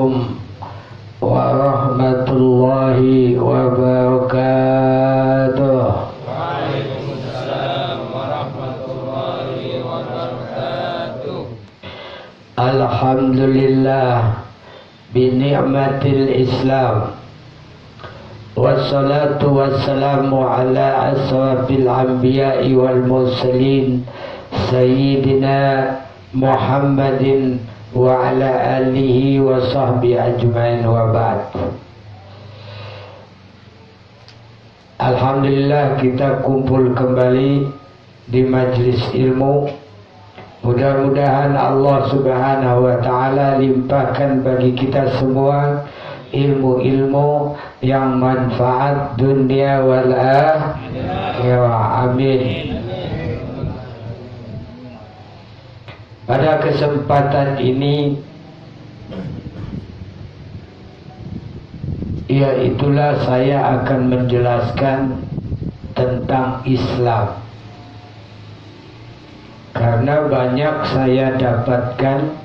Assalamualaikum warahmatullahi wabarakatuh. Waalaikumsalam warahmatullahi wabarakatuh. Alhamdulillah bini'matil Islam. Wassalatu wassalamu ala asrafil anbiya'i wal mursalin Sayyidina Muhammadin wa ala alihi wa sahbihi ajma'in wa ba'd. Alhamdulillah kita kumpul kembali di majlis ilmu. Mudah-mudahan Allah subhanahu wa ta'ala limpahkan bagi kita semua ilmu-ilmu yang manfaat dunia wal akhirah. Amin. Pada kesempatan ini, iaitulah saya akan menjelaskan tentang Islam. Karena banyak saya dapatkan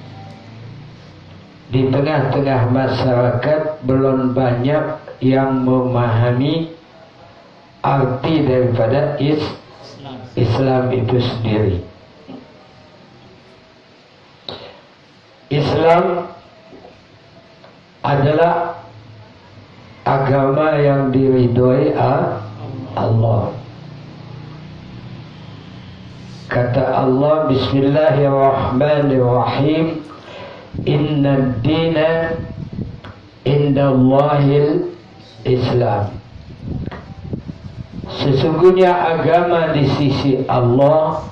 di tengah-tengah masyarakat belum banyak yang memahami arti daripada Islam itu sendiri. Islam adalah agama yang diridhoi Allah. Kata Allah, Bismillahirrahmanirrahim, Inna dina indallahil Islam. Sesungguhnya agama di sisi Allah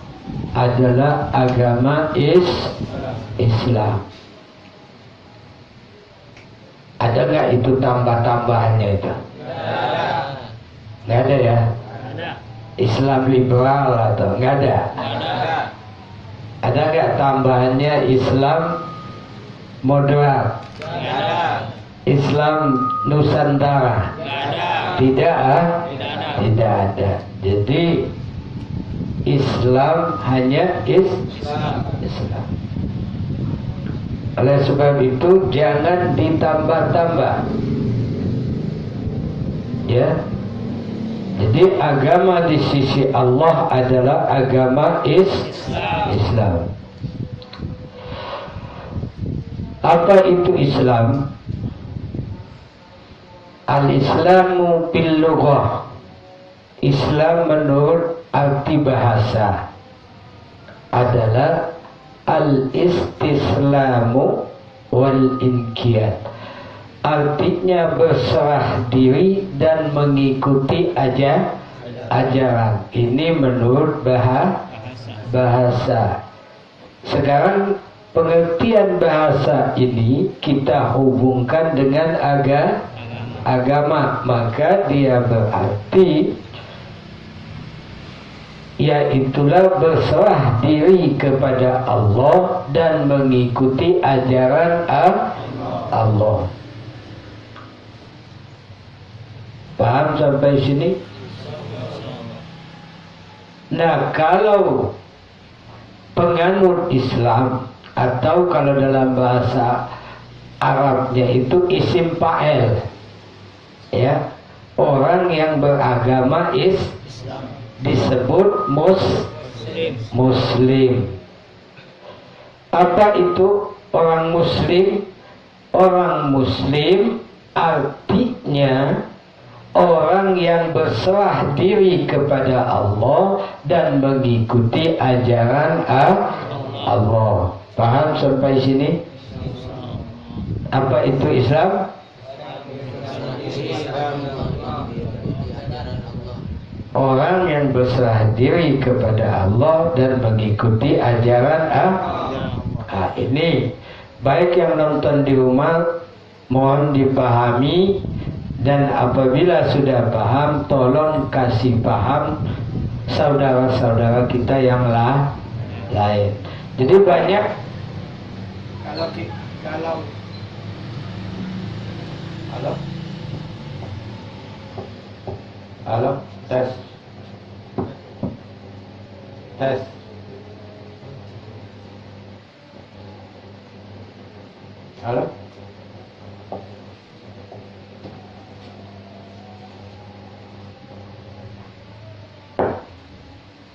adalah agama Islam. Ada nggak itu tambah-tambahannya itu? Nggak ada ya? Islam liberal atau nggak ada? Ada nggak tambahannya Islam moderat? Islam Nusantara? Tidak ada. Jadi Islam hanya Islam. Oleh sebab itu jangan ditambah-tambah. Ya. Jadi agama di sisi Allah adalah agama Islam. Apa itu Islam? Al-Islamu bil lughah. Islam menurut arti bahasa adalah al-istislamu wal inqiyad. Artinya berserah diri dan mengikuti ajaran. Ini menurut bahasa. Sekarang pengertian bahasa ini kita hubungkan dengan agama, maka dia berarti yaitulah berserah diri kepada Allah dan mengikuti ajaran Allah. Paham sampai sini? Nah, kalau penganut Islam atau kalau dalam bahasa Arabnya itu isim fa'il, ya, orang yang beragama Islam disebut Muslim. Apa itu orang Muslim? Orang Muslim artinya orang yang berserah diri kepada Allah dan mengikuti ajaran Allah. Paham sampai sini? Apa itu Islam? Orang yang berserah diri kepada Allah dan mengikuti ajaran ini. Baik yang nonton di rumah, mohon dipahami. Dan apabila sudah paham, tolong kasih paham saudara-saudara kita yang lain. Jadi banyak halo tes halo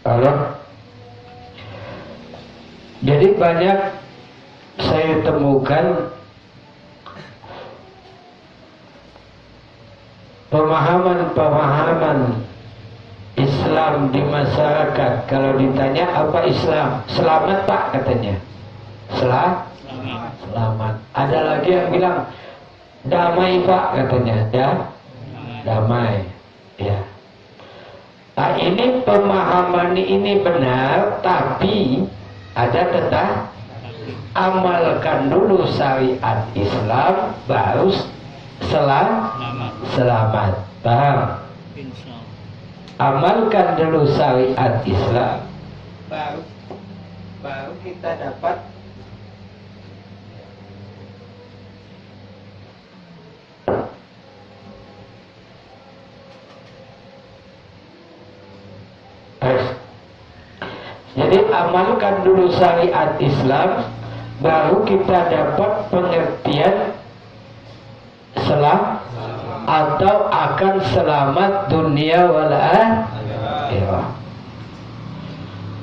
Halo. Jadi banyak saya temukan pemahaman Islam di masyarakat. Kalau ditanya apa Islam, selamat Pak katanya. Selamat. Ada lagi yang bilang damai Pak katanya. Ya, damai. Ya. Nah, ini pemahaman ini benar, tapi ada tetap amalkan dulu syariat Islam baru selamat. Paham? Amalkan dulu syariat Islam baru kita dapat jadi amalkan dulu syariat Islam baru kita dapat pengertian atau akan selamat dunia wal akhirah.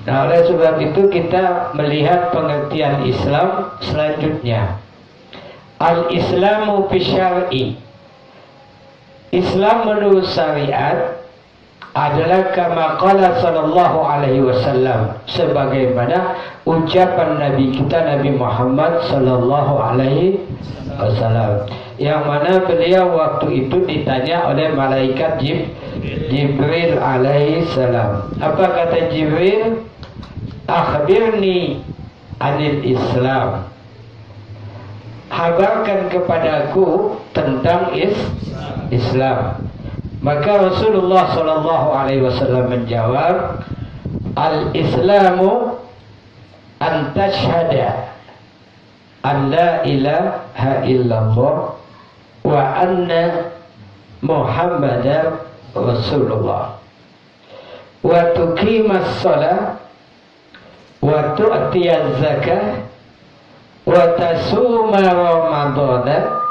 Nah, oleh sebab itu kita melihat pengertian Islam selanjutnya. Al-Islamu fi syar'i. Islam menurut syariat adalah kama qala sallallahu alaihi wasallam, sebagaimana ucapan Nabi kita Nabi Muhammad sallallahu alaihi wasallam, yang mana beliau waktu itu ditanya oleh malaikat Jibril alaihi salam. Apa kata Jibril? Akhbirni anil Islam. Habarkan kepadaku tentang Islam. Maka Rasulullah sallallahu alaihi wasallam menjawab, al-Islamu an tashhada an la ilaha illallah wa anna Muhammadar Rasulullah wa tuqimas shalah wa tu'tiyaz zakah wa tasuma ramadana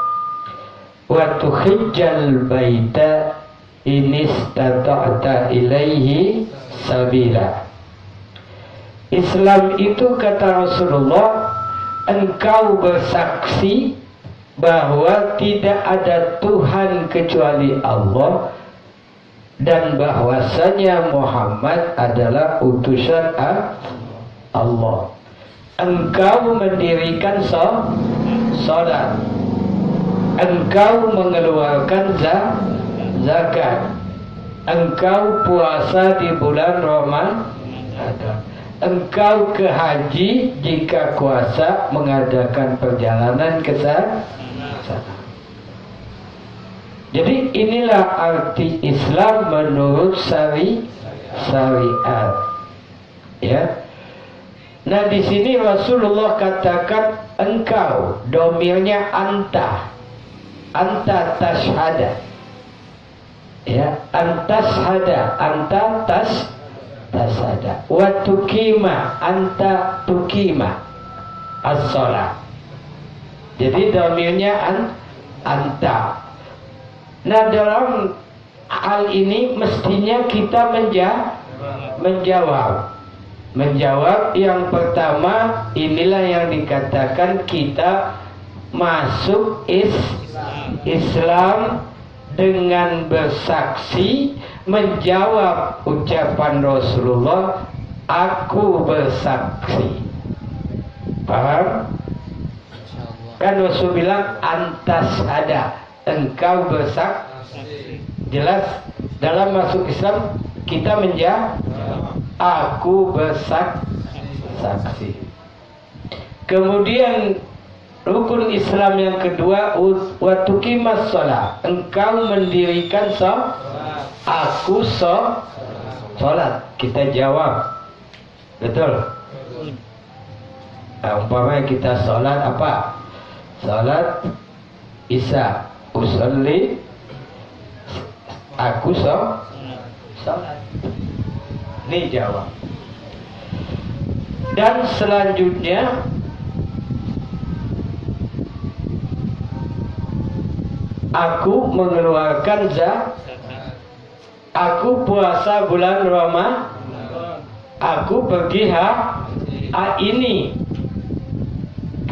wa tuhijjal baita inistata'ta ilaihi sabila. Islam itu kata Rasulullah, engkau bersaksi bahwa tidak ada Tuhan kecuali Allah dan bahwasanya Muhammad adalah utusan Allah. Engkau mendirikan salat, engkau mengeluarkan zakat, engkau puasa di bulan Ramadan, engkau ke haji jika kuasa mengadakan perjalanan ke sana. Jadi inilah arti Islam menurut syariat. Ya. Nah, di sini Rasulullah katakan engkau, domirnya anta tashhada. Ya, antashhada, anta tashhada. Wa tuqima, anta tuqima as-shalah. Jadi domirnya anta. Nah, dalam hal ini mestinya kita menjawab yang pertama, inilah yang dikatakan kita masuk Islam dengan bersaksi, menjawab ucapan Rasulullah, aku bersaksi. Paham? Kan Rasul bilang antas ada, engkau bersaksi. Jelas dalam masuk Islam kita menjawab aku bersaksi. Kemudian rukun Islam yang kedua, wa tuqimas shalah, engkau mendirikan aku salat. Kita jawab betul. Nah, umpamanya kita salat apa? Salat Isya, usolli, aku salat. Ini jawab. Dan selanjutnya Aku mengeluarkan zakat. Aku puasa bulan Ramadan. Aku pergi ini.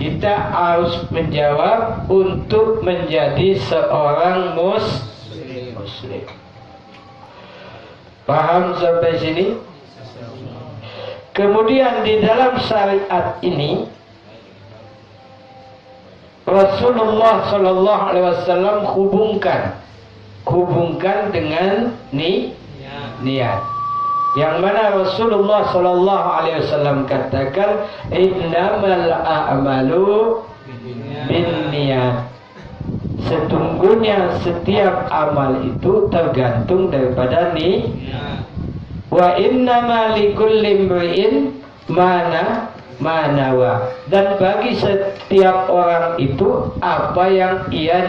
Kita harus menjawab untuk menjadi seorang muslim. Paham sampai sini? Kemudian di dalam syariat ini Rasulullah Shallallahu Alaihi Wasallam hubungkan dengan niat. Yang mana Rasulullah Shallallahu Alaihi Wasallam katakan innamal a'malu binniyat. Sesungguhnya setiap amal itu tergantung daripada niat. Wa innama likulli imri'in manawa. Dan bagi setiap orang itu apa yang ia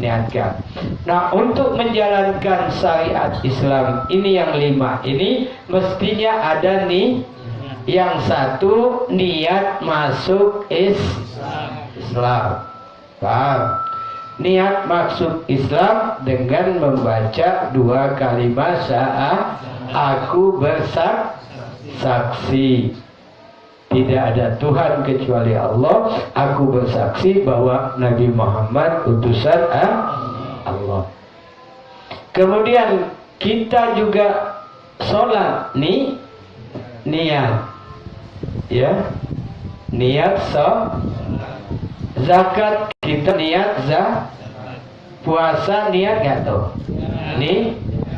niatkan. Nah, untuk menjalankan syariat Islam ini yang 5 ini mestinya ada nih. Yang satu, niat masuk Islam. Paham? Niat masuk Islam dengan membaca 2 kalimat syahadat. Aku bersaksi tidak ada Tuhan kecuali Allah. Aku bersaksi bahwa Nabi Muhammad utusan Allah. Kemudian kita juga sholat niat, ya, niat zakat kita niat puasa niat nggak tuh?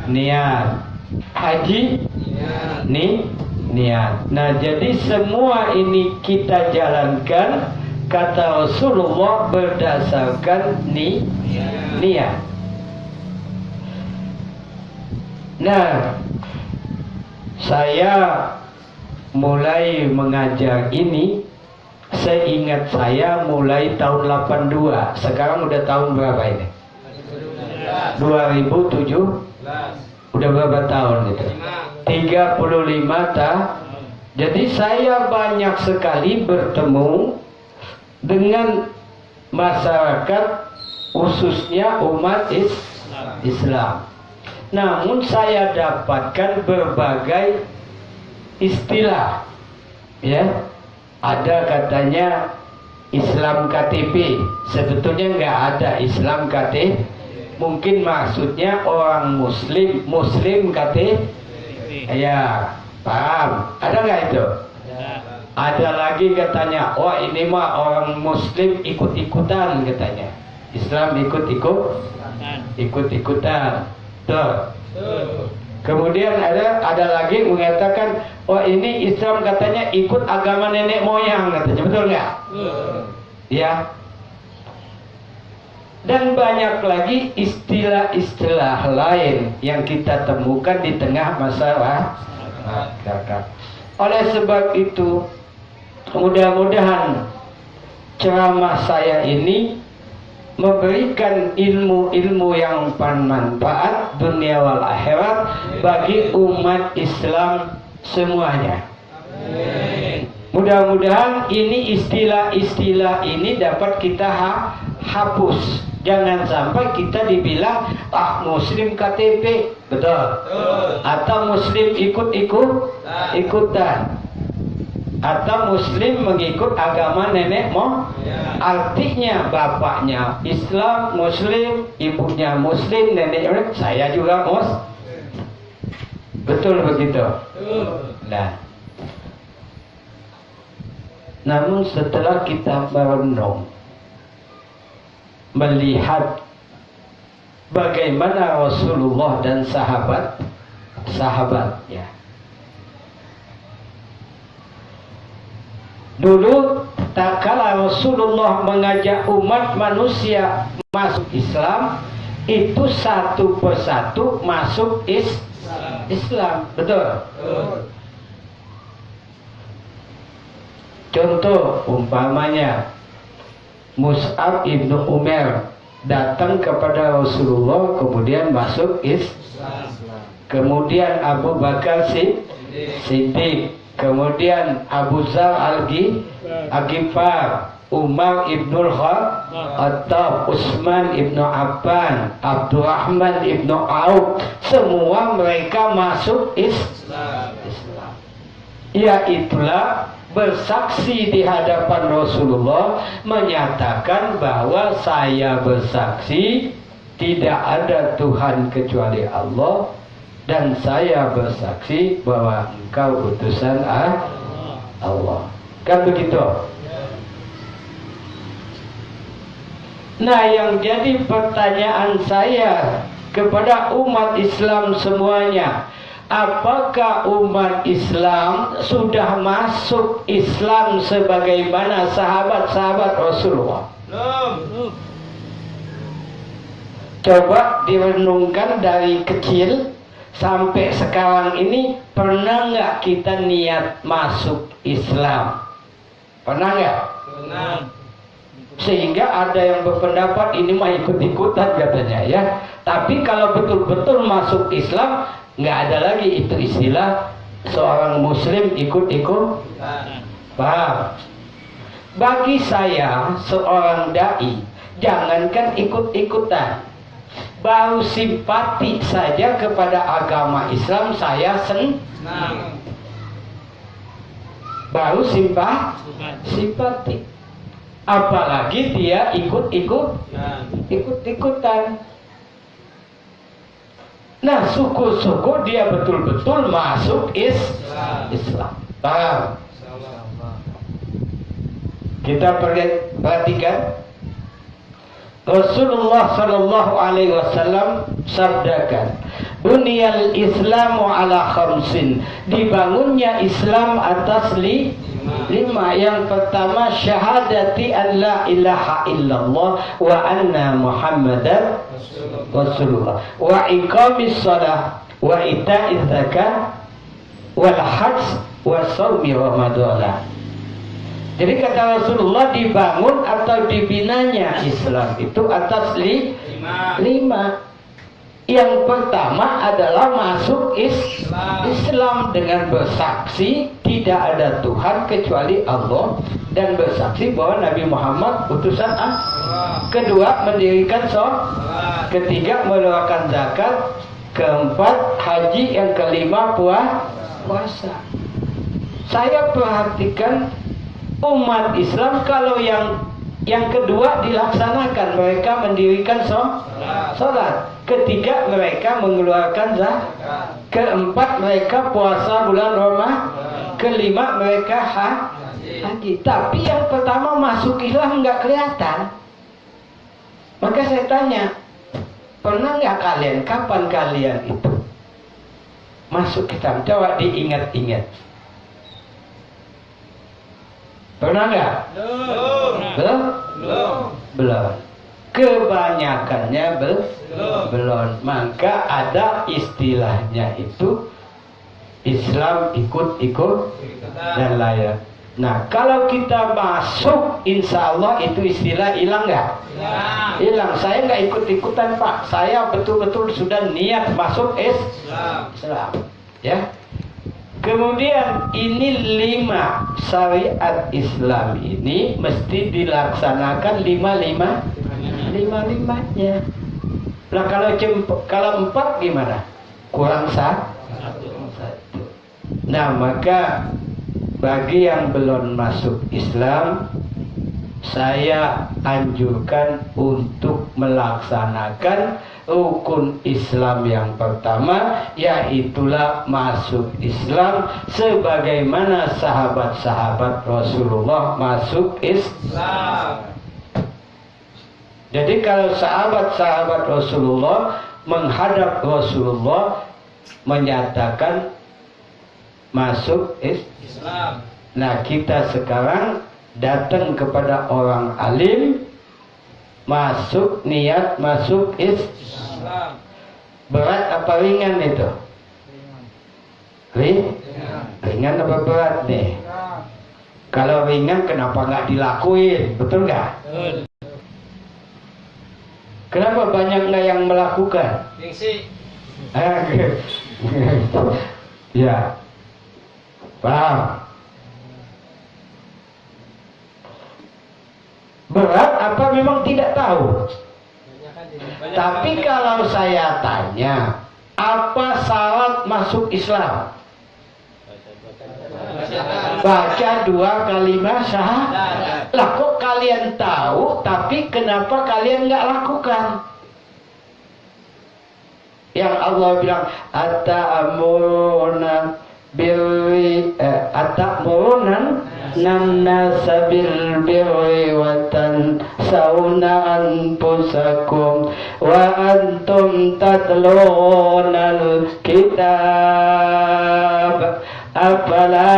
Niat haji niat. Nah, jadi semua ini kita jalankan kata Rasulullah berdasarkan niat. Nah, saya mulai mengajar ini, seingat saya mulai tahun 82. Sekarang udah tahun berapa ini? 2007. Udah berapa tahun itu? 35 tahun. Jadi saya banyak sekali bertemu dengan masyarakat, khususnya umat Islam. Namun saya dapatkan berbagai istilah, ya. Ada katanya Islam KTP, sebetulnya nggak ada Islam KTP. Mungkin maksudnya orang Muslim KTP. Ya, paham? Ada nggak itu? Ada lagi katanya, oh ini mah orang Muslim ikut-ikutan katanya. Islam ikut-ikutan. Tuh. Kemudian ada lagi mengatakan, oh ini Islam katanya ikut agama nenek moyang katanya, betul nggak? Ya. Dan banyak lagi istilah-istilah lain yang kita temukan di tengah masyarakat. Oleh sebab itu, mudah-mudahan ceramah saya ini memberikan ilmu-ilmu yang bermanfaat dunia wal akhirat bagi umat Islam semuanya. Mudah-mudahan ini istilah-istilah ini dapat kita hapus. Jangan sampai kita dibilang Muslim KTP, betul? Atau Muslim ikut-ikutan, atau Muslim mengikut agama nenek moyang. Artinya bapaknya Islam Muslim, ibunya Muslim, neneknya saya juga betul begitu. Nah, namun setelah kita merenung, melihat bagaimana Rasulullah dan sahabat-sahabatnya dulu, tak kala Rasulullah mengajak umat manusia masuk Islam, itu satu persatu masuk Islam, betul? Contoh umpamanya Mus'ab ibnu Umair datang kepada Rasulullah, kemudian masuk Islam. Kemudian Abu Bakar Siddiq, kemudian Abu Dzar Al-Ghifar, Umar ibnul Khattab, Utsman ibnu Affan, Abdurrahman ibnu Auf, semua mereka masuk Islam. Yaitulah bersaksi di hadapan Rasulullah, menyatakan bahwa saya bersaksi tidak ada Tuhan kecuali Allah, dan saya bersaksi bahwa engkau utusan Allah. Kan begitu? Nah, yang jadi pertanyaan saya kepada umat Islam semuanya, apakah umat Islam sudah masuk Islam sebagaimana sahabat-sahabat Rasulullah? Belum. Coba direnungkan dari kecil sampai sekarang ini, pernah nggak kita niat masuk Islam? Pernah nggak? Pernah. Sehingga ada yang berpendapat ini mah ikut-ikutan katanya ya. Tapi kalau betul-betul masuk Islam, nggak ada lagi itu istilah seorang muslim ikut-ikut. Paham? Bagi saya seorang dai, jangankan ikut-ikutan, baru simpati saja kepada agama Islam saya senang. Baru simpati. Apalagi dia ikut-ikutan. Nah, syukur-syukur dia betul-betul masuk Islam. Paham? Kita perhatikan Rasulullah Sallallahu Alaihi Wasallam sabdakan, "Bunyal Islamu ala khamsin." Dibangunnya Islam atas lima. Yang pertama, syahadati an la ilaha illallah wa anna Muhammadan Rasulullah, wa iqamis shalah, wa ita'iz zakat, wal hajj, wa shaumi ramadhan. Jadi kata Rasulullah, dibangun atau dibinanya Islam itu atas lima. Yang pertama adalah masuk Islam dengan bersaksi tidak ada Tuhan kecuali Allah, dan bersaksi bahwa Nabi Muhammad utusan Allah. Kedua, mendirikan sholat. Ketiga, mengeluarkan zakat. Keempat, haji. Yang kelima, puasa. Saya perhatikan umat Islam, kalau yang kedua dilaksanakan, mereka mendirikan sholat. Ketiga, mereka mengeluarkan zakat. Keempat, mereka puasa bulan Ramadan. Kelima, mereka haji. Tapi yang pertama masuk Islam nggak kelihatan. Maka saya tanya, pernah nggak kalian, kapan kalian itu masuk Islam? Coba diingat-ingat. Pernah nggak? Belum. Kebanyakannya belum. Maka ada istilahnya itu Islam ikut-ikut dan layak. Nah, kalau kita masuk, insya Allah itu istilah hilang nggak? Hilang. Saya nggak ikut-ikutan, Pak. Saya betul-betul sudah niat masuk Islam. Ya. Kemudian ini 5 syariat Islam ini mesti dilaksanakan lima-limanya. Nah, kalau 4 gimana? Kurang satu. Nah, maka bagi yang belum masuk Islam, saya anjurkan untuk melaksanakan rukun Islam yang pertama, yaitulah masuk Islam sebagaimana sahabat-sahabat Rasulullah masuk Islam. Jadi kalau sahabat-sahabat Rasulullah menghadap Rasulullah menyatakan masuk Islam. Nah, kita sekarang datang kepada orang alim, masuk, niat masuk Islam. Berat apa ringan itu? Ringan apa berat nih? Kalau ringan kenapa nggak dilakuin? Betul nggak? Kenapa banyak nggak yang melakukan? Ya, paham. berat apa memang tidak tahu? Tapi kalau saya tanya, apa syarat masuk Islam? Baca 2 kalimat syahadat. Lah kok kalian tahu, tapi kenapa kalian nggak lakukan? Yang Allah bilang, atamuruna birri atamuruna nannasa bil birri wa tansawna anfusakum wa antum tatlunal kitab afala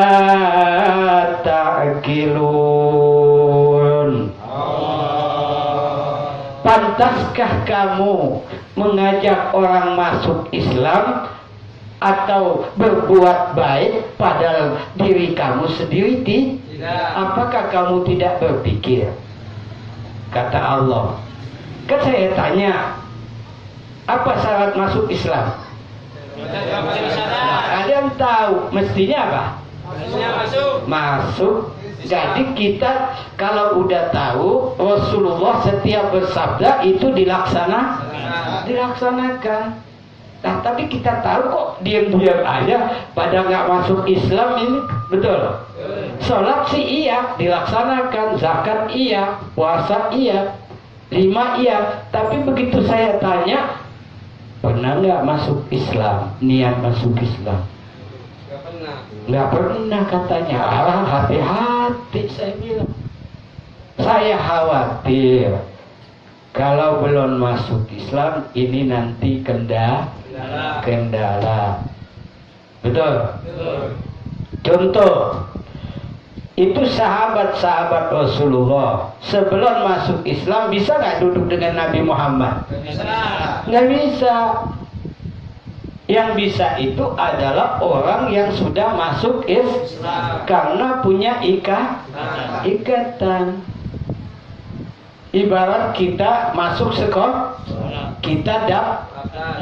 ta'qilun. Pantaskah kamu mengajak orang masuk Islam atau berbuat baik padahal diri kamu sendiri tidak? Apakah kamu tidak berpikir? Kata Allah. Kan saya tanya, apa syarat masuk Islam? Ada yang tahu mestinya apa? Masuk. Jadi kita kalau udah tahu Rasulullah setiap bersabda itu dilaksanakan. Nah, tapi kita tahu kok diam-diam aja pada nggak masuk Islam ini, betul? Sholat sih iya dilaksanakan, zakat iya, puasa iya, 5 iya. Tapi begitu saya tanya, pernah nggak masuk Islam? Niat masuk Islam? Nggak pernah katanya. Allah, hati-hati saya bilang. Saya khawatir kalau belum masuk Islam ini nanti kendala. Betul? Contoh, itu sahabat-sahabat Rasulullah sebelum masuk Islam bisa nggak duduk dengan Nabi Muhammad? Nggak bisa. Yang bisa itu adalah orang yang sudah masuk Islam karena punya ikatan. Ibarat kita masuk sekolah, kita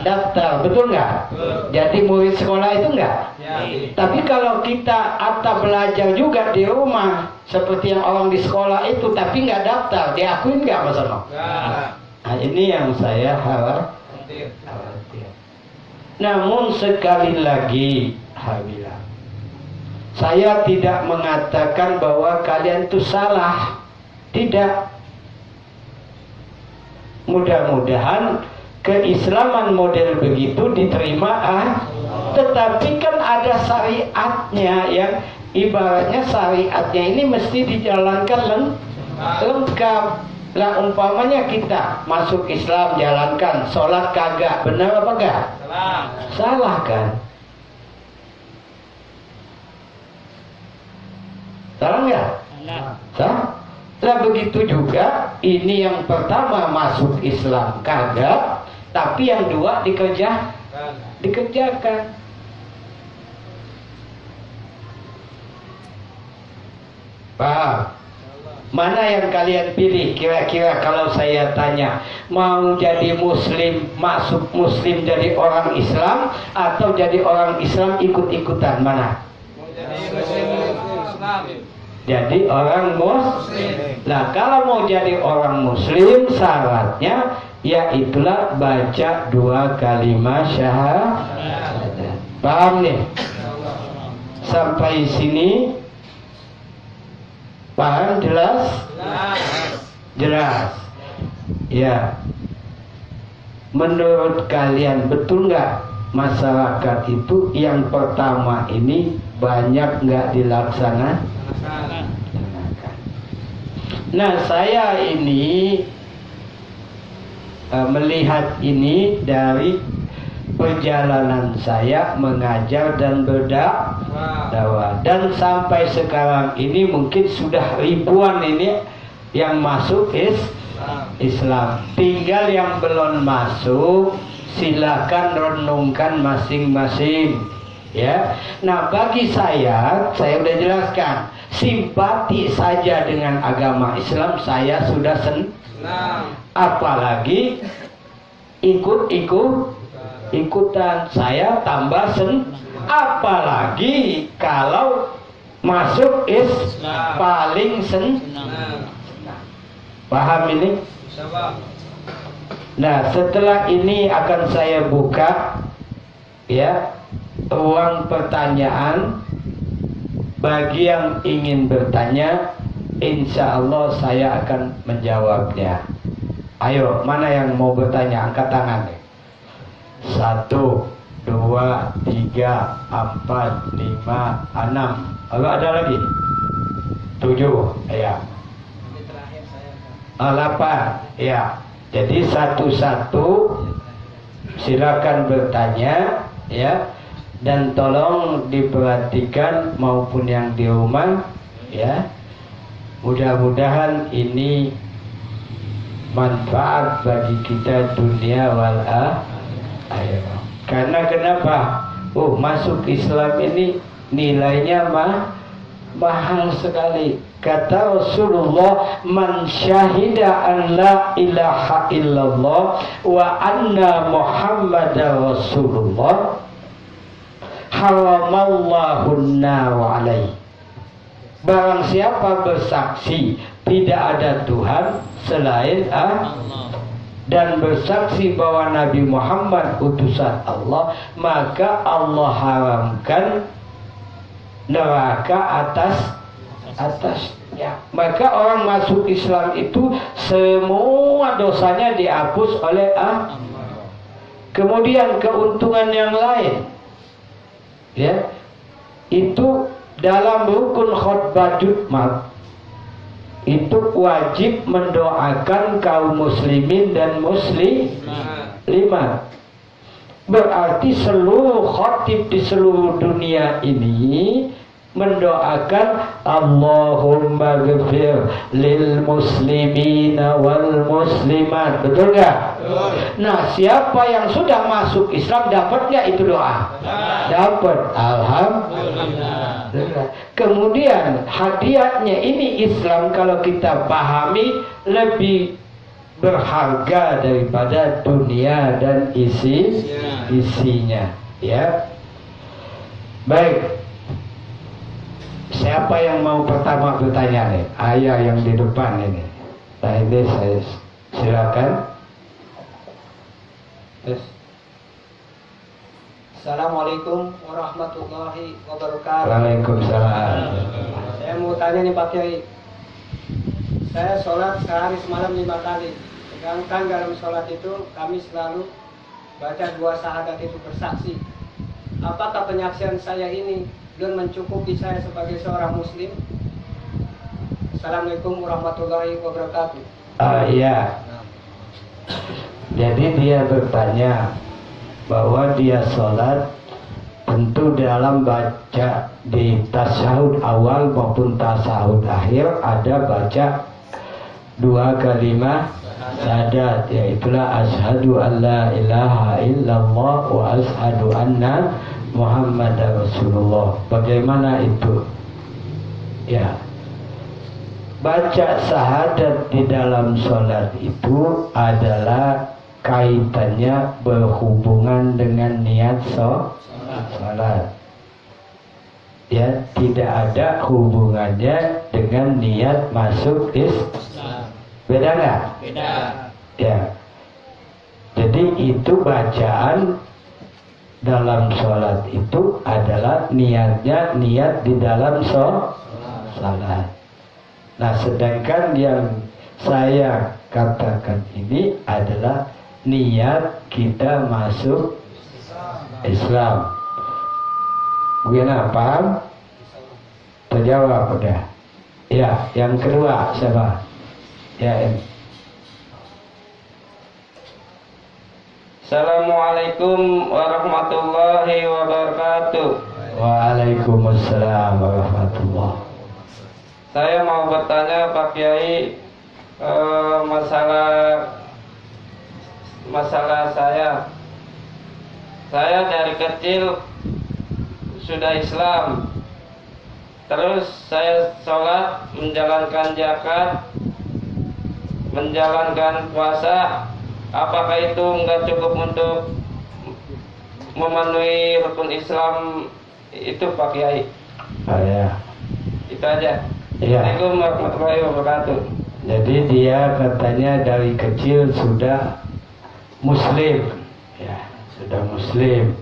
daftar, betul nggak? Jadi murid sekolah itu nggak? Tapi kalau kita atau belajar juga di rumah seperti yang orang di sekolah itu, tapi nggak daftar, diakuin nggak Mas Ono? Nah, ini yang saya khawatir. Namun sekali lagi, saya tidak mengatakan bahwa kalian itu salah, tidak. Mudah-mudahan keislaman model begitu diterima, tetapi kan ada syariatnya yang ibaratnya syariatnya ini mesti dijalankan lengkap. Lah umpamanya kita masuk Islam jalankan, sholat kagak, benar apa enggak? Salah kan? Salah enggak? Salah. Lah begitu juga ini yang pertama masuk Islam kagak, tapi yang dua dikerjakan. Paham? Mana yang kalian pilih kira-kira kalau saya tanya, mau jadi muslim, masuk muslim jadi orang Islam atau jadi orang Islam ikut-ikutan, mana? Jadi orang muslim. Nah, kalau mau jadi orang muslim syaratnya yaitulah baca 2 kalimat syahadat. Paham nih? Sampai sini paham? Jelas? Jelas. Ya. Menurut kalian betul nggak masyarakat itu yang pertama ini banyak nggak dilaksanakan? Nah, saya ini melihat ini dari perjalanan saya mengajar dan berdakwah, dan sampai sekarang ini mungkin sudah ribuan ini yang masuk Islam. Tinggal yang belum masuk, silakan renungkan masing-masing. Ya, nah bagi saya udah jelaskan, simpati saja dengan agama Islam saya sudah senang. Apalagi ikutan saya tambah apalagi kalau masuk paling senang. Paham ini? Bisa, Pak. Nah, setelah ini akan saya buka ya ruang pertanyaan bagi yang ingin bertanya. Insya Allah saya akan menjawabnya. Ayo, mana yang mau bertanya? Angkat tangan. 1, 2, 3, 4, 5, 6. Kalau ada lagi 7, ya. 8, ya. Jadi satu-satu silakan bertanya, ya. Dan tolong diperhatikan maupun yang di rumah, ya. Mudah-mudahan ini manfaat bagi kita dunia wal akhirah. Karena kenapa? Masuk Islam ini nilainya mahal sekali. Kata Rasulullah, man syahida an la ilaha illallah wa anna muhammadar rasulullah haramallahu an-nar alaihi. Barang siapa bersaksi tidak ada Tuhan selain Allah dan bersaksi bahwa Nabi Muhammad utusan Allah, maka Allah haramkan neraka atasnya. Maka orang masuk Islam itu semua dosanya dihapus oleh Allah. Kemudian keuntungan yang lain, ya, itu dalam rukun khutbah Jumat itu wajib mendoakan kaum muslimin dan muslimat. Berarti seluruh khatib di seluruh dunia ini mendoakan Allahumma ghfir lil muslimina wal muslimat. Betul gak? Nah, siapa yang sudah masuk Islam dapatnya itu doa? Dapat. Alhamdulillah. Kemudian hadiahnya ini Islam kalau kita pahami lebih berharga daripada dunia dan isinya, ya. Baik. Siapa yang mau pertama bertanya nih? Ayah yang di depan ini. Nah, ini saya silakan. Yes. Assalamualaikum warahmatullahi wabarakatuh. Waalaikumsalam. Saya mau tanya nih Pak Kiai. Saya sholat sehari semalam 5 kali. Sedangkan dalam sholat itu kami selalu baca 2 syahadat itu bersaksi. Apakah penyaksian saya ini belum mencukupi saya sebagai seorang muslim? Assalamualaikum warahmatullahi wabarakatuh. Iya. Jadi dia bertanya bahwa dia sholat tentu dalam baca di tasyahud awal maupun tasyahud akhir ada baca 2 kalimat syahadat, yaitulah asyhadu an la ilaha illallah wa asyhadu anna Muhammad Rasulullah. Bagaimana itu? Ya, baca syahadat di dalam sholat itu adalah kaitannya berhubungan dengan niat sholat. Ya, tidak ada hubungannya dengan niat masuk Islam. Beda nggak? Beda. Ya. Jadi itu bacaan dalam sholat itu adalah niatnya niat di dalam sholat. Nah, sedangkan yang saya katakan ini adalah niat kita masuk Islam. Bagaimana? Paham? Terjawab udah. Ya, yang kedua siapa? Ya, Assalamualaikum warahmatullahi wabarakatuh. Waalaikumsalam warahmatullahi. Saya mau bertanya Pak Kiai, masalah saya dari kecil sudah Islam, terus saya sholat, menjalankan zakat, menjalankan puasa. Apakah itu enggak cukup untuk memenuhi rukun Islam itu Pak Kiai? Ya. Itu aja. Ya. Assalamualaikum warahmatullahi wabarakatuh. Jadi dia katanya dari kecil sudah muslim, ya sudah muslim.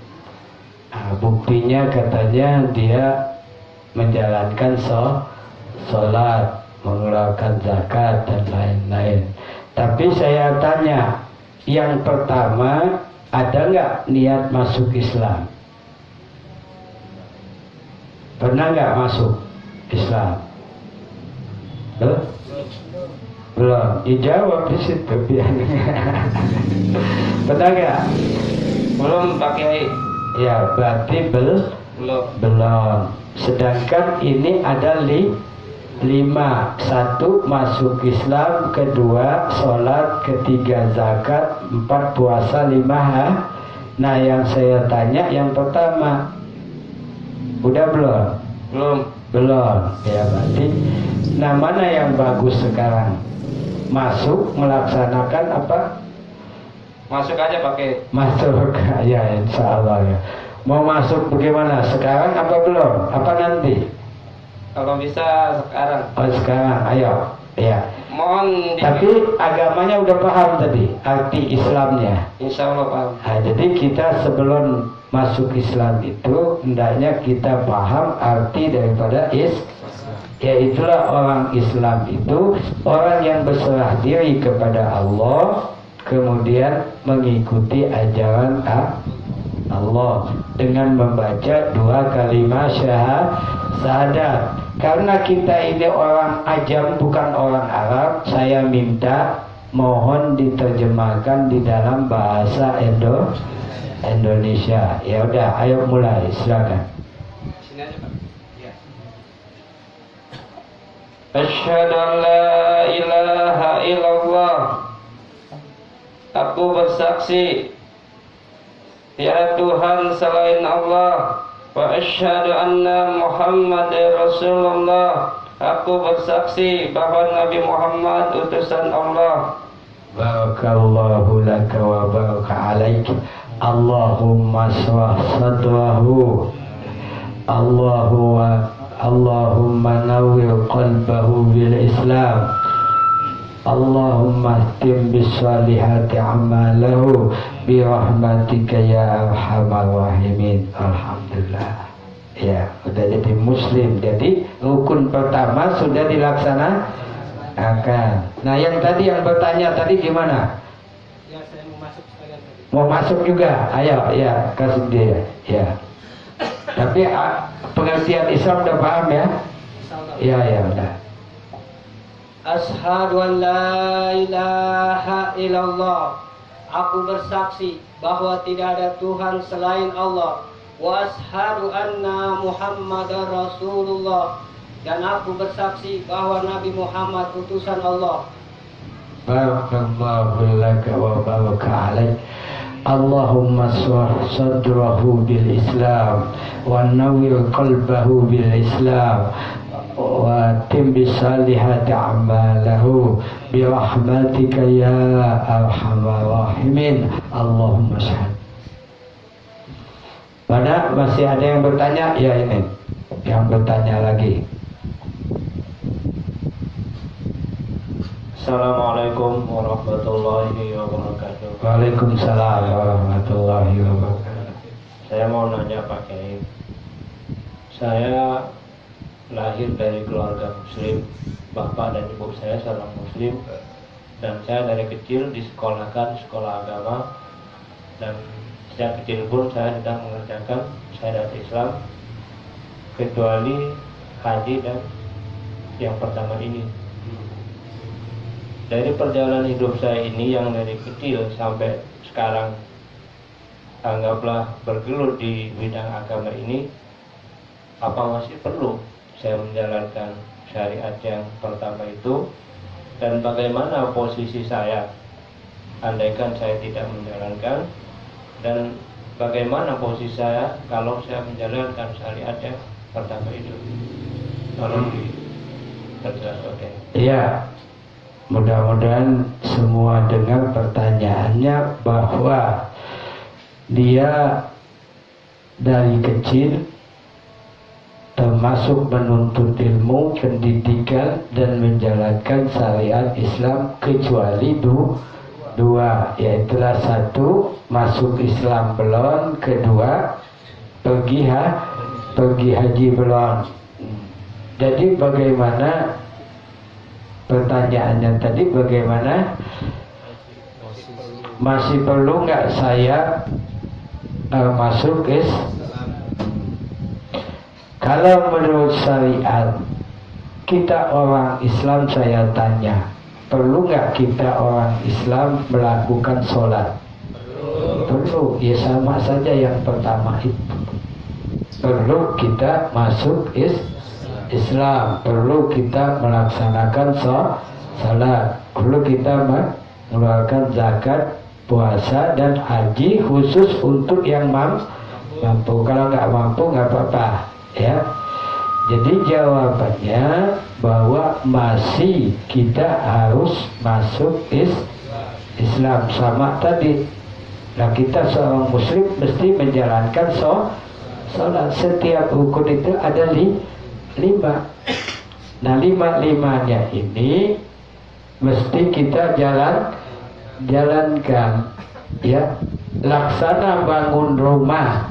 Nah, buktinya katanya dia menjalankan sholat, mengeluarkan zakat dan lain-lain. Tapi saya tanya, yang pertama ada nggak niat masuk Islam? Pernah nggak masuk Islam? Belum. Dijawab di situ. Pernah nggak? Belum pakai. Ya, berarti belum. Sedangkan ini ada 5. 1 masuk Islam, kedua sholat, ketiga zakat, 4 puasa, 5 Nah, yang saya tanya yang pertama, udah belum? Belum. Ya, berarti nah mana yang bagus sekarang? Masuk, melaksanakan apa? Masuk aja pakai. Masuk, ya insya Allah ya. Mau masuk bagaimana? Sekarang apa belum? Apa nanti? Kalau bisa sekarang. Oh sekarang, ayo. Ya. Mohon. Tapi agamanya udah paham tadi, arti Islamnya. Insya Allah paham. Nah, jadi kita sebelum masuk Islam itu hendaknya kita paham arti daripada yaitulah orang Islam itu orang yang berserah diri kepada Allah, kemudian mengikuti ajaran Allah dengan membaca 2 kalimat syahadat. Karena kita ini orang ajam bukan orang Arab, saya minta mohon diterjemahkan di dalam bahasa Indonesia. Ya udah, ayo mulai, silakan. Sini aja, Pak. Ya. Asyhadu an la ilaha illallah. Aku bersaksi tiada Tuhan selain Allah. Wa asyhadu anna Muhammadar Rasulullah. Aku bersaksi bahwa Nabi Muhammad utusan Allah. Barakallahu laka wa baraka alaik. Allahumma shrah sadrahu. Allahumma nawwir qalbahu bil Islam. Allahumma tim bisalihati amalahu birahmatika ya arhamar rahimin. Alhamdulillah. Ya, sudah jadi muslim. Jadi rukun pertama sudah dilaksanakan. Nah, yang tadi yang bertanya tadi gimana? Ya, saya mau masuk sekalian tadi. Mau masuk juga? Ayo, ya, kasih dia. Ya. Tapi pengertian Islam udah paham ya? Insyaallah. Ya, udah. Asyhadu an la ilaha illallah. Aku bersaksi bahwa tidak ada Tuhan selain Allah. Wa asyhadu anna Muhammadar Rasulullah. Dan aku bersaksi bahwa Nabi Muhammad utusan Allah. Barakallahu laka wa baraka alaik. Allahumma shrah sadrahu bil Islam wa nawwir qalbahu bil Islam wa tim bisalihati a'malahu birahmatika ya arhamar rahimin. Allahumma syahad. Mana masih ada yang bertanya? Ya ini yang bertanya lagi. Assalamualaikum warahmatullahi wabarakatuh. Waalaikumsalam warahmatullahi wabarakatuh. Saya mau nanya Pak Kiai. Saya lahir dari keluarga muslim, bapak dan ibu saya seorang muslim, dan saya dari kecil disekolahkan sekolah agama, dan sejak kecil pun saya sedang mengerjakan syariat Islam kecuali haji dan yang pertama ini. Dari perjalanan hidup saya ini yang dari kecil sampai sekarang anggaplah bergelut di bidang agama ini, apa masih perlu saya menjalankan syariat yang pertama itu, dan bagaimana posisi saya andaikan saya tidak menjalankan, dan bagaimana posisi saya kalau saya menjalankan syariat yang pertama itu? Tolong diperjelas. Oke. Iya. Mudah-mudahan semua dengar pertanyaannya bahwa dia dari kecil termasuk menuntut ilmu, pendidikan, dan menjalankan syariat Islam kecuali dua, yaitulah satu masuk Islam belum, kedua pergi haji belum. Jadi bagaimana pertanyaannya tadi, bagaimana masih perlu nggak saya masuk Kalau menurut syariat kita orang Islam, saya tanya, perlu nggak kita orang Islam melakukan sholat? Perlu. Ya sama saja yang pertama itu. Perlu kita masuk Islam, perlu kita melaksanakan sholat, perlu kita mengeluarkan zakat, puasa, dan haji khusus untuk yang mampu. Kalau nggak mampu nggak apa-apa, ya. Jadi jawabannya bahwa masih kita harus masuk Islam sama tadi. Nah, kita seorang muslim mesti menjalankan sholat. Setiap rukun itu ada 5. Nah, 5-5-nya ini mesti kita jalankan, ya. Laksana bangun rumah,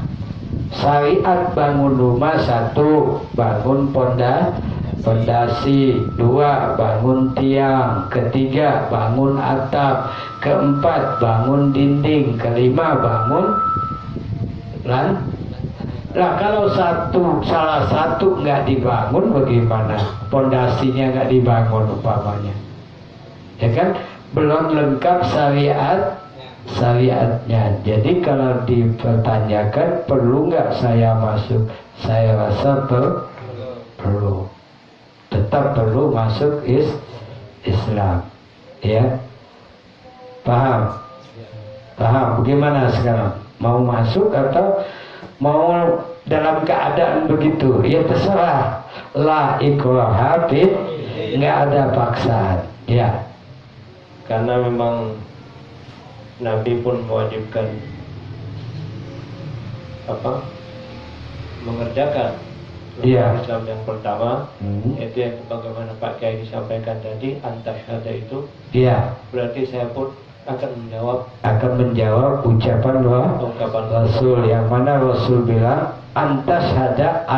syariat bangun rumah: 1, bangun pondasi, 2, bangun tiang, 3, bangun atap, 4, bangun dinding, 5, bangun Lah kalau salah satu nggak dibangun bagaimana? Pondasinya nggak dibangun umpamanya, ya kan? Belum lengkap syariatnya. Jadi kalau dipertanyakan perlu nggak saya masuk, saya rasa perlu. Tetap perlu masuk Islam, ya. Paham? Bagaimana sekarang? Mau masuk atau mau dalam keadaan begitu? Ya terserah. La ikraha fid, nggak ada paksaan, ya. Karena memang Nabi pun mewajibkan mengerjakan Islam yang pertama, yaitu yang bagaimana Pak Kiai disampaikan tadi, antasyhada itu. Berarti saya pun akan menjawab ucapan Rasul, yang mana Rasul bilang antasyhada,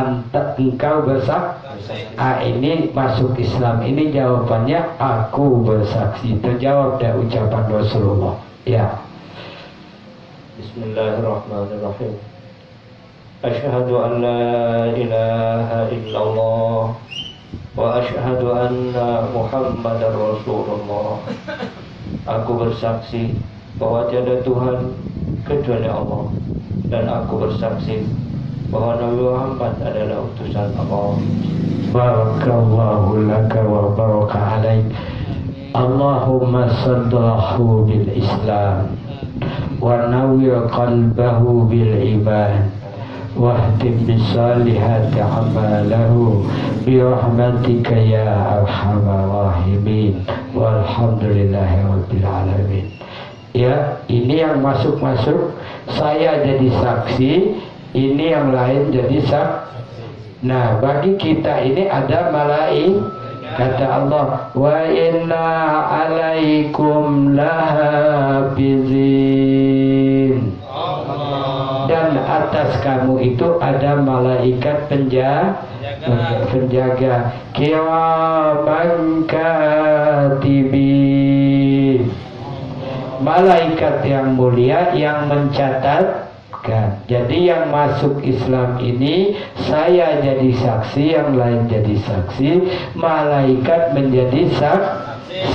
engkau bersaksi. Ini masuk Islam, ini jawabannya aku bersaksi. Terjawab dari ucapan Rasulullah, ya. Bismillahirrahmanirrahim. Asyhadu an la ilaha illallah wa asyhadu anna Muhammadar Rasulullah. Aku bersaksi bahwa tiada Tuhan kecuali Allah, dan aku bersaksi bahwa Nabi Muhammad adalah utusan Allah. Barakallahu laka wa baraka alaik. Allahumma saddahu bil Islam wa nawwir qalbahu bil iman wahdim bisalihati amalahu birahmatika ya arhamar rahimin walhamdulillahi rabbil alamin. Ya, ini yang masuk-masuk, saya jadi saksi, ini yang lain jadi saksi. Nah, bagi kita ini ada malaik. Kata Allah, wa inna alaikum lahafizin. Dan atas kamu itu ada malaikat penjaga, kiraman katibin, malaikat yang mulia yang mencatatkan. Jadi yang masuk Islam ini, saya jadi saksi, yang lain jadi saksi, malaikat menjadi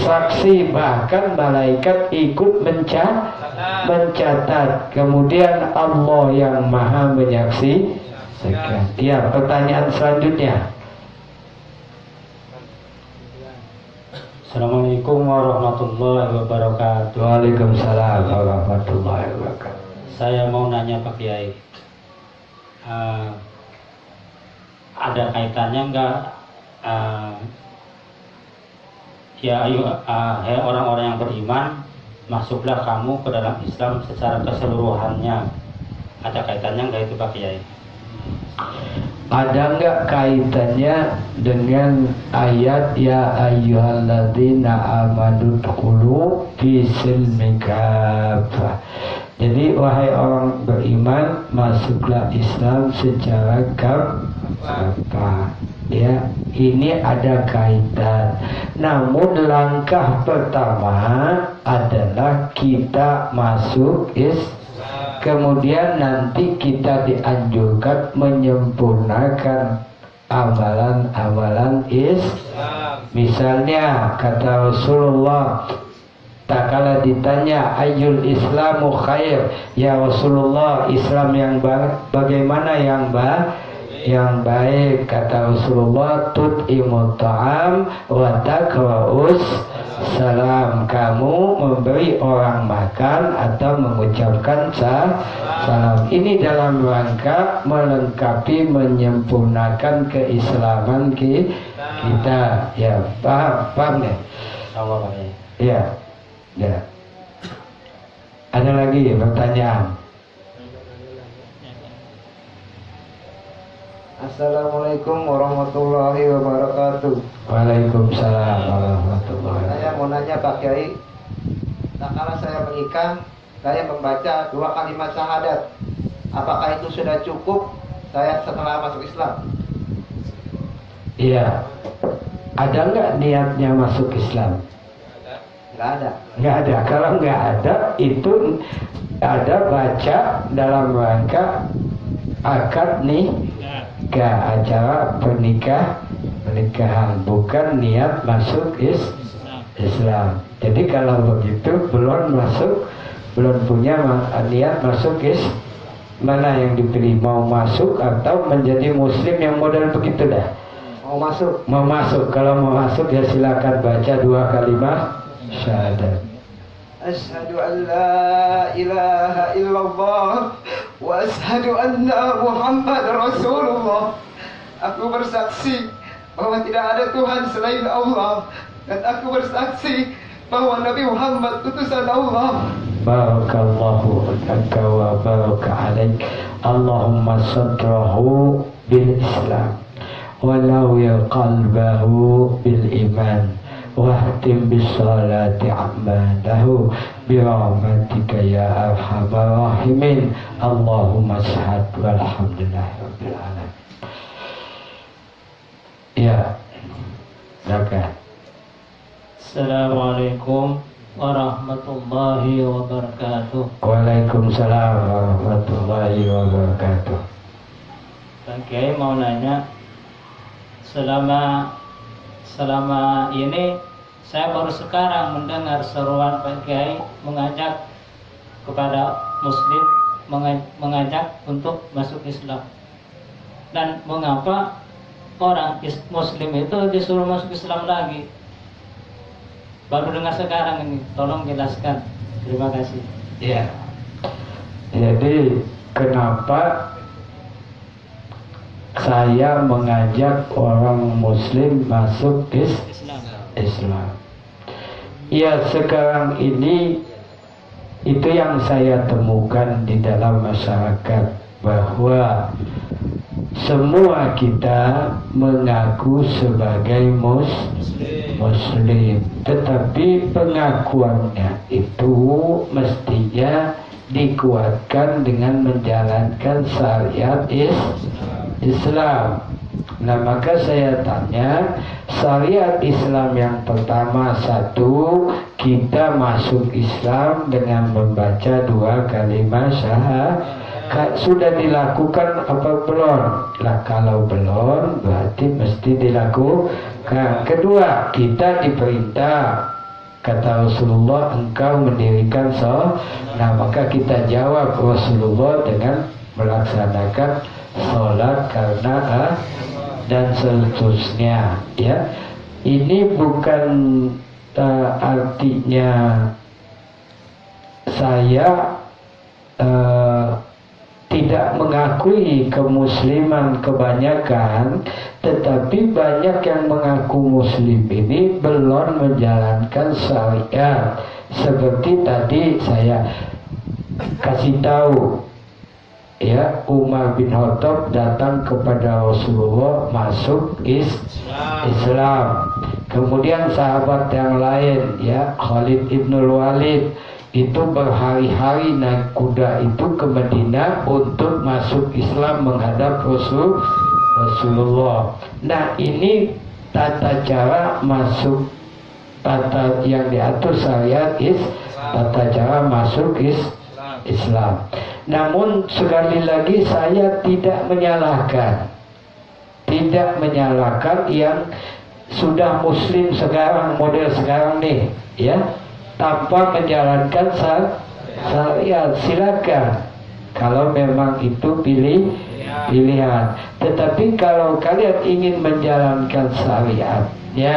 saksi, bahkan malaikat ikut mencatat. Kemudian Allah yang maha menyaksikan. Ya, pertanyaan selanjutnya. Assalamualaikum warahmatullahi wabarakatuh. Waalaikumsalam warahmatullahi wabarakatuh. Saya mau nanya Pak Kiai, ada kaitannya enggak hai orang-orang yang beriman, masuklah kamu ke dalam Islam secara keseluruhannya? Ada kaitannya enggak itu Pak Kiai? ada nggak kaitannya dengan ayat ya ayyuhalladzina amanu dkhulu fi silmi kafah. Jadi wahai orang beriman, masuklah Islam secara kafah. Ya, ini ada kaitan. Namun langkah pertama adalah kita masuk Islam. Kemudian nanti kita dianjurkan menyempurnakan amalan-amalan Islam. Misalnya kata Rasulullah, tak kala ditanya ayyul islamu khair, ya Rasulullah, Islam yang bagaimana yang baik? Kata Rasulullah, tut'imut ta'am wa taqra'us salam, kamu memberi orang makan atau mengucapkan salam. Ini dalam rangka melengkapi, menyempurnakan keislaman kita. Ya, paham ya? Sama Pak. Ya, ya. Ada lagi pertanyaan? Assalamualaikum warahmatullahi wabarakatuh. Waalaikumsalam warahmatullahi wabarakatuh. Saya mau nanya Pak Kiai, tak kala saya menikah, saya membaca 2 kalimat syahadat. Apakah itu sudah cukup saya setelah masuk Islam? Iya. Ada nggak niatnya masuk Islam? Nggak ada. Nggak ada. Kalau nggak ada, itu ada baca dalam rangka akad acara pernikahan, bukan niat masuk Islam. Jadi kalau begitu belum punya niat masuk Islam. Mana yang dipilih, mau masuk atau menjadi muslim yang model begitu dah? Mau masuk. Kalau mau masuk ya silakan baca 2 kalimat syahadat. Asyhadu an la ilaha illallah wa asyhadu anna Muhammad Rasulullah. Aku bersaksi bahwa tidak ada Tuhan selain Allah, dan aku bersaksi bahwa Nabi Muhammad utusan Allah. Barakallahu laka wa baraka alaik. Allahumma sadrahu bil Islam walau ya qalbahu bil iman wahtim bis salati a'malahu birahmatika ya arhamar rahimin. Allahumma shahad walhamdulillahi rabbil alamin. Ya, silakan. Assalamualaikum warahmatullahi wabarakatuh. Waalaikumsalam warahmatullahi wabarakatuh. Pak Kiai mau nanya, selama ini saya baru sekarang mendengar seruan Pak Kiai mengajak kepada Muslim, mengajak untuk masuk Islam. Dan mengapa orang Muslim itu disuruh masuk Islam lagi? Baru dengar sekarang ini, tolong jelaskan. Terima kasih. Ya. Jadi kenapa saya mengajak orang Muslim masuk Islam? Ya, sekarang ini itu yang saya temukan di dalam masyarakat, bahwa semua kita mengaku sebagai Muslim, tetapi pengakuannya itu mestinya dikuatkan dengan menjalankan syariat Islam. Nah, maka saya tanya, syariat Islam yang pertama, 1, kita masuk Islam dengan membaca 2 kalimat syahadat. Sudah dilakukan apa belum? Lah, kalau belum berarti mesti dilakukan. Kedua, kita diperintah, kata Rasulullah, engkau mendirikan Nah, maka kita jawab Rasulullah dengan melaksanakan sholat karena dan seterusnya. Ya, ini bukan artinya saya tidak mengakui kemusliman kebanyakan, tetapi banyak yang mengaku muslim ini belum menjalankan syariat. Seperti tadi saya kasih tahu, ya Umar bin Khattab datang kepada Rasulullah masuk Islam. Kemudian sahabat yang lain ya Khalid ibn Walid itu berhari-hari naik kuda itu ke Madinah untuk masuk Islam menghadap Rasulullah. Nah ini tata cara masuk, tata yang diatur syariat tata cara masuk Islam. Namun sekali lagi saya tidak menyalahkan yang sudah muslim sekarang, model sekarang nih ya, tanpa menjalankan syariat. Silakan kalau memang itu pilihan. Tetapi kalau kalian ingin menjalankan syariatnya,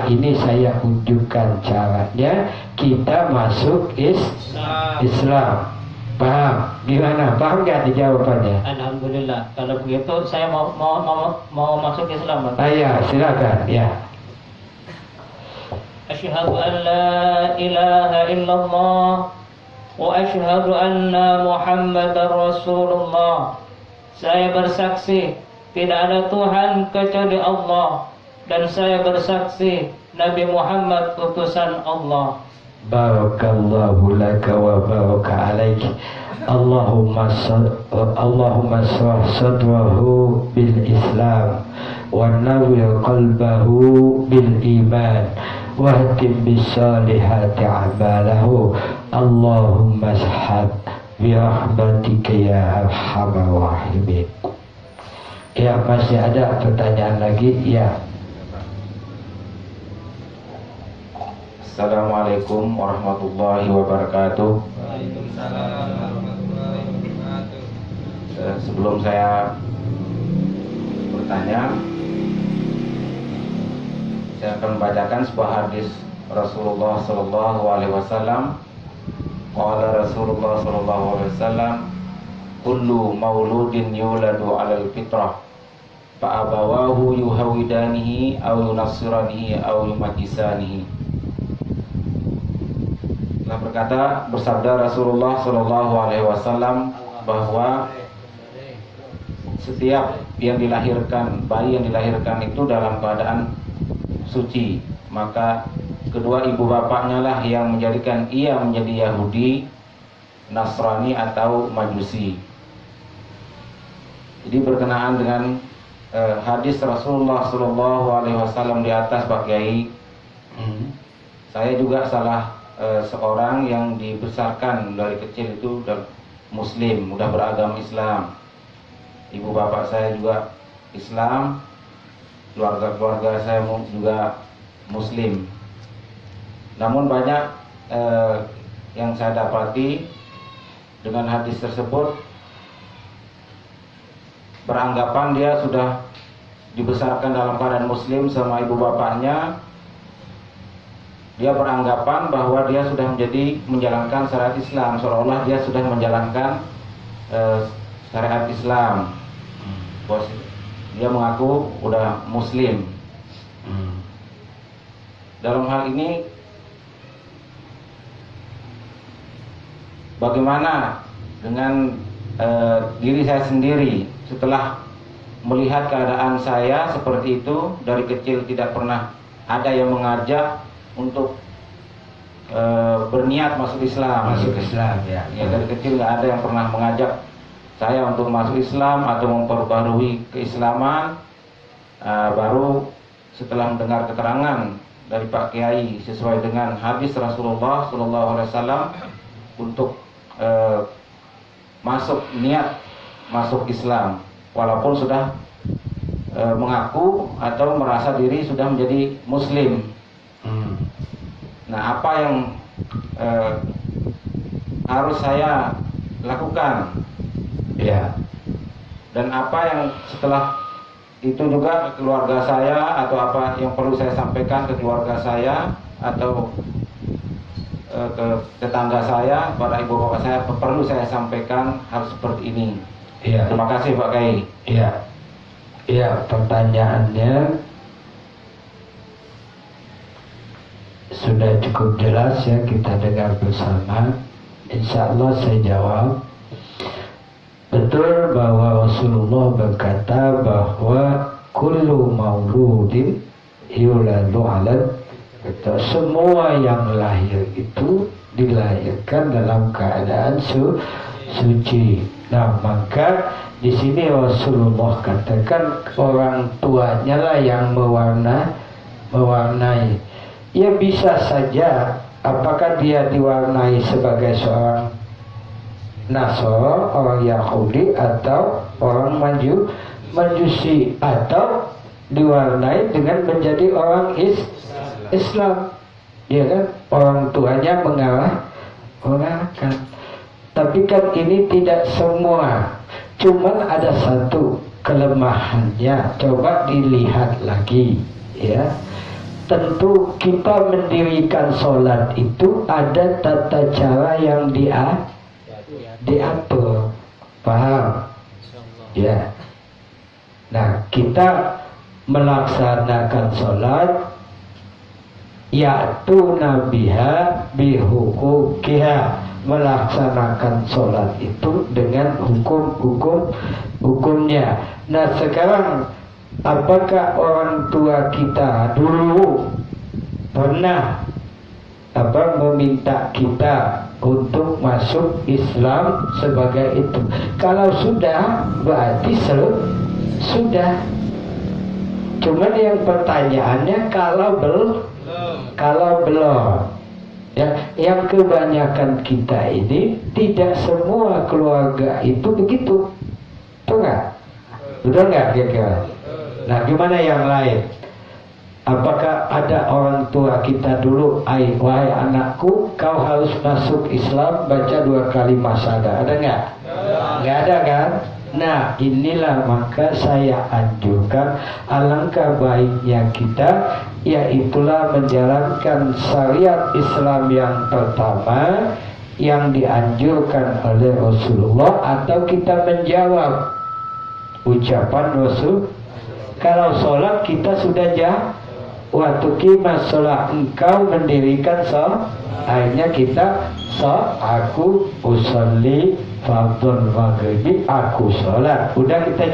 ini saya unjukkan caranya. Kita masuk Islam. Paham? Gimana? Paham nggak jawabannya? Alhamdulillah. Kalau begitu saya mau masuk Islam. Ya, silakan. Ya. Asyhadu an la ilaha illallah wa asyhadu anna Muhammadar Rasulullah. Saya bersaksi tidak ada Tuhan kecuali Allah, dan saya bersaksi Nabi Muhammad utusan Allah. Barakallahu laka wa baraka alaik. Allahumma shrah sadrahu bil Islam wa nawwir qalbahu bil iman wa hatim bis salihati a'malahu. Allahumma shahad bi rahmatika ya arhamar rahimin. Ya, masih ada pertanyaan lagi? Ya. Assalamualaikum warahmatullahi wabarakatuh. Waalaikumsalam warahmatullahi wabarakatuh. Sebelum saya bertanya, saya akan membacakan sebuah hadis Rasulullah Sallallahu Alaihi Wasallam. Qala Rasulullah Sallallahu Alaihi Wasallam, kullu mauludin yuladu 'alal fitrah, fa abawahu yuhawidanihi aw yunassiranihi aw yumajjisanihi. Berkata, bersabda Rasulullah Sallallahu Alaihi Wasallam bahwa setiap yang dilahirkan, bayi yang dilahirkan itu dalam keadaan suci, maka kedua ibu bapaknya lah yang menjadikan ia menjadi Yahudi, Nasrani atau Majusi. Jadi berkenaan dengan hadis Rasulullah Sallallahu Alaihi Wasallam di atas, Pak Kiai, saya juga salah seorang yang dibesarkan dari kecil itu udah muslim, udah beragama Islam. Ibu bapak saya juga Islam, keluarga saya juga muslim. Namun banyak yang saya dapati dengan hadis tersebut beranggapan dia sudah dibesarkan dalam keadaan muslim sama ibu bapaknya. Dia beranggapan bahwa dia sudah menjalankan syariat Islam, seolah-olah dia sudah menjalankan syariat Islam. Dia mengaku udah muslim. Dalam hal ini bagaimana dengan diri saya sendiri setelah melihat keadaan saya seperti itu? Dari kecil tidak pernah ada yang mengajak untuk berniat masuk Islam. Ya, dari kecil nggak ada yang pernah mengajak saya untuk masuk Islam atau memperbarui keislaman. Baru setelah mendengar keterangan dari Pak Kiai sesuai dengan hadis Rasulullah SAW untuk niat masuk Islam, walaupun sudah mengaku atau merasa diri sudah menjadi Muslim. Nah, apa yang harus saya lakukan? Ya. Dan apa yang setelah itu juga keluarga saya, atau apa yang perlu saya sampaikan ke keluarga saya atau ke tetangga saya, pada ibu bapak saya, perlu saya sampaikan harus seperti ini. Ya. Terima kasih Pak Kiai. Ya. Ya, pertanyaannya sudah cukup jelas ya, kita dengar bersama. Insya Allah saya jawab. Betul. betul bahwa Rasulullah berkata bahwa kullu mauludin yuladu ala, semua yang lahir itu dilahirkan dalam keadaan suci. Nah, maka di sini Rasulullah katakan orang tuanya lah yang mewarnai. Ya bisa saja apakah dia diwarnai sebagai seorang Nasara, orang Yahudi, atau orang Majusi, atau diwarnai dengan menjadi orang Islam, ya kan? Orang tuanya mengarahkan. Tapi kan ini tidak semua, cuman ada satu kelemahannya. Coba dilihat lagi, ya. Tentu kita mendirikan sholat itu ada tata cara yang diatur, paham? Ya. Nah, kita melaksanakan sholat yaitu nabiha bihukukiha, melaksanakan sholat itu dengan hukumnya. Nah, sekarang apakah orang tua kita dulu pernah meminta kita untuk masuk Islam sebagai itu? Kalau sudah, berarti sudah. Cuman yang pertanyaannya kalau belum, ya, yang kebanyakan kita ini tidak semua keluarga itu begitu, betul nggak? Betul nggak kira-kira? Nah, gimana yang lain? Apakah ada orang tua kita dulu, wahai anakku, kau harus masuk Islam, baca 2 kalimat syahadah? Ada nggak? Nggak ada kan? Nah, inilah maka saya anjurkan alangkah baiknya kita, yaitulah menjalankan syariat Islam yang pertama yang dianjurkan oleh Rasulullah, atau kita menjawab ucapan Rasul. Kalau sholat kita sudah waktu kimas sholat, engkau mendirikan sholat, akhirnya kita aku usolli fardhul maghribi, aku sholat, udah kita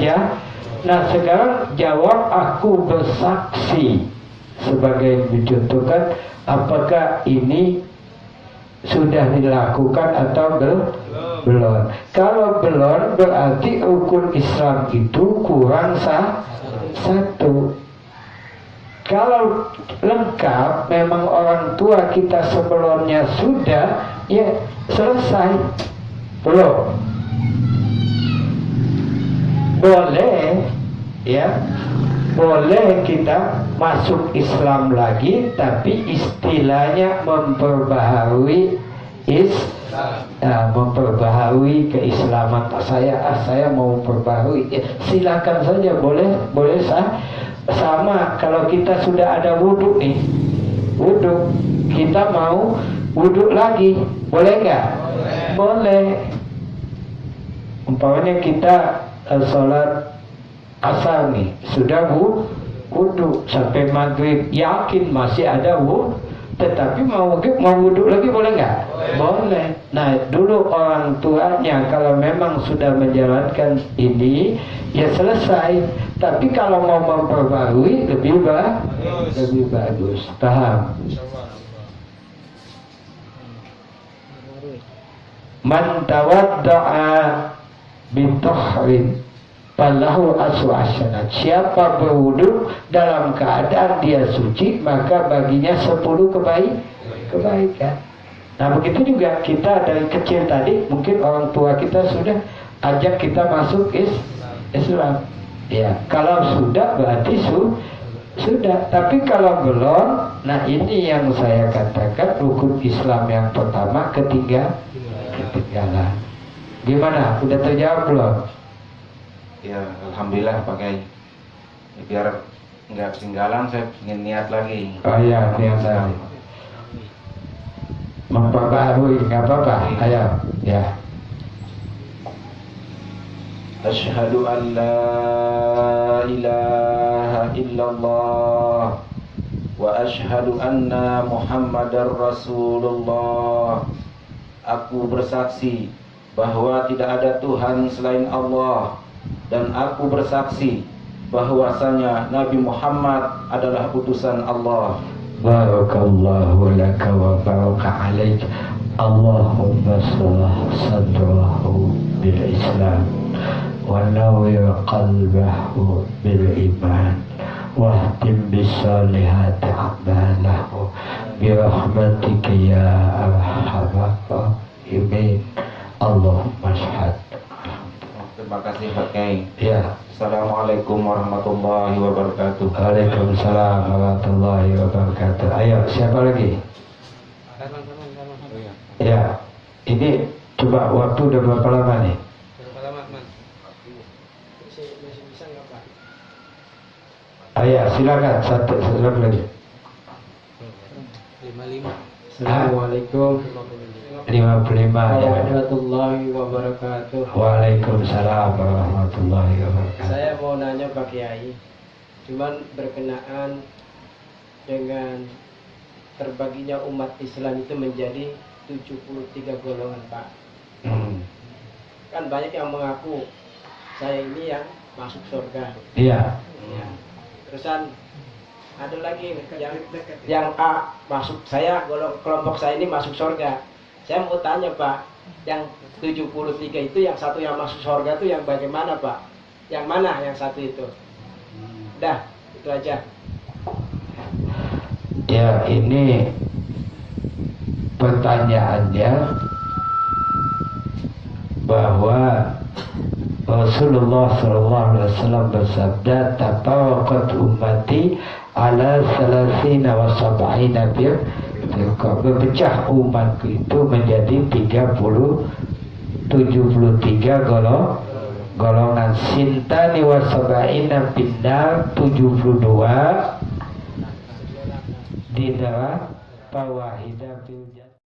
Nah, sekarang jawab aku bersaksi sebagai dicontohkan, apakah ini sudah dilakukan atau belum? Kalau belum, berarti rukun Islam itu kurang satu. Kalau lengkap, memang orang tua kita sebelumnya sudah, ya selesai. Belum. Boleh, ya, boleh kita masuk Islam lagi, tapi istilahnya memperbaharui memperbaharui keislaman saya mau memperbaharui. Silakan saja, boleh sama. Kalau kita sudah ada wudhu nih, kita mau wudhu lagi, boleh nggak? Boleh. Umpamanya kita sholat asar nih, sudah wudhu sampai maghrib, yakin masih ada wudhu, tetapi mau wudhu lagi, boleh nggak? Boleh. Nah, dulu orang tuanya kalau memang sudah menjalankan ini, ya selesai. Tapi kalau mau memperbarui, lebih bagus. Paham? Man tawadda'a bituhrin falahu asru hasanat. Siapa berwudu dalam keadaan dia suci, maka baginya 10 kebaikan. Nah, begitu juga kita dari kecil tadi, mungkin orang tua kita sudah ajak kita masuk Islam. Ya, kalau sudah berarti sudah. Tapi kalau belum, nah ini yang saya katakan rukun Islam yang pertama, ketinggalan. Gimana? Udah terjawab belum? Ya, alhamdulillah Pak Kiai. Biar nggak ketinggalan, saya ingin niat lagi. Oh iya, niat saya. Memperbaharui, nggak apa-apa. Ayo, ya. Asyhadu an la ilaha illallah wa asyhadu anna Muhammadar Rasulullah. Aku bersaksi bahwa tidak ada Tuhan selain Allah, dan aku bersaksi bahwasanya Nabi Muhammad adalah utusan Allah. Barakallahu laka wa baraka alaik. Allahumma salah sadrahu bil Islam wa nawwir qalbahu bil iman wahdim bis salihati a'malahu bi rahmatika ya arhamar rahimin. Allahumma syahad. Terima kasih Pak Kiai. Ya. Assalamualaikum warahmatullahi wabarakatuh. Waalaikumsalam warahmatullahi wabarakatuh. Ayo, siapa lagi? Ya, ini coba waktu udah berapa lama nih? Berapa lama, Man? Masih bisa nggak Pak? Ayo, silakan satu lagi. 55. Assalamualaikum 55 ya. warahmatullahi wabarakatuh. Waalaikumsalam warahmatullahi wabarakatuh. Saya mau nanya Pak Kiai, cuman berkenaan dengan terbaginya umat Islam itu menjadi 73 golongan Pak. Kan banyak yang mengaku saya ini yang masuk surga. Iya. Ya. Terusan ada lagi yang A masuk, saya kelompok saya ini masuk surga. Saya mau tanya Pak, yang 73 itu yang satu yang masuk surga itu yang bagaimana Pak? Yang mana yang satu itu? Dah, itu aja. Ya, ini pertanyaannya bahwa Rasulullah SAW bersabda, "Tafarraqat ummati ala salasina wa sab'ina firqah." Berpecah umatku itu menjadi 73 golongan. Sintani wa sab'ina finnar, 72 di neraka, wahida fil